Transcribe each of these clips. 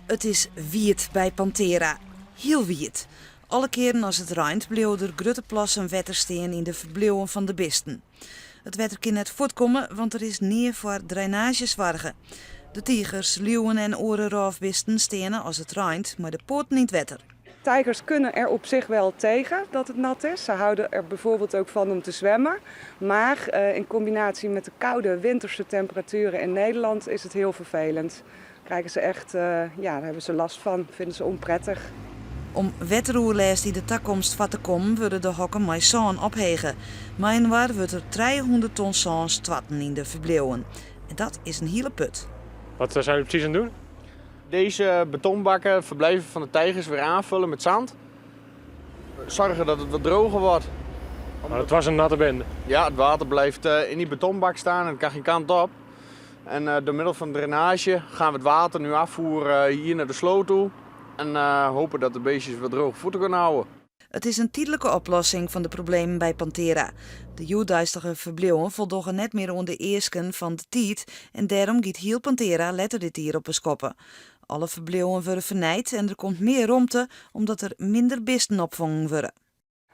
Het is wierd bij Panthera. Heel wierd. Alle keren als het regent bleven er grote plassen water staan in de verbleeuwen van de beesten. Het water kan net voortkomen, want er is niet voor drainage zorgen. De tigers, leeuwen en orenraafbeesten staan als het regent, maar de poort niet wetter. Tijgers kunnen er op zich wel tegen dat het nat is. Ze houden er bijvoorbeeld ook van om te zwemmen. Maar in combinatie met de koude winterse temperaturen in Nederland is het heel vervelend. Krijgen ze echt, daar hebben ze last van, vinden ze onprettig. Om wetteroerlijst die de toekomst van te komen, worden de hokken met zaan ophegen. Maar in waar wordt er 300 ton zaan stwatten in de verbleeuwen. En dat is een hele put. Wat zijn we precies aan het doen? Deze betonbakken, verblijven van de tijgers, weer aanvullen met zand. Zorgen dat het wat droger wordt. Maar het was een natte bende. Ja, het water blijft in die betonbak staan en het kan geen kant op. En door middel van drainage gaan we het water nu afvoeren hier naar de sloot toe. En hopen dat de beestjes wat droge voeten kunnen houden. Het is een tijdelijke oplossing van de problemen bij Panthera. De joerduistige verbleeuwen voldoen net meer onder de eersken van de tijd en daarom giet heel Panthera letter dit hier op een skoppen. Alle verbleeuwen worden vernijd en er komt meer romte omdat er minder beesten opvangen worden.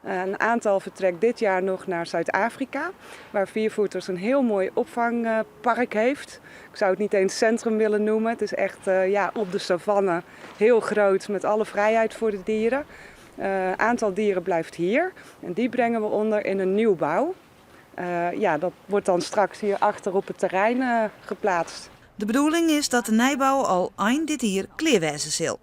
Een aantal vertrekt dit jaar nog naar Zuid-Afrika, waar Viervoeters een heel mooi opvangpark heeft. Ik zou het niet eens centrum willen noemen. Het is echt op de savanne heel groot met alle vrijheid voor de dieren. Een aantal dieren blijft hier en die brengen we onder in een nieuwbouw. Dat wordt dan straks hier achter op het terrein geplaatst. De bedoeling is dat de nijbouw al eind dit jaar klaar wezen zal.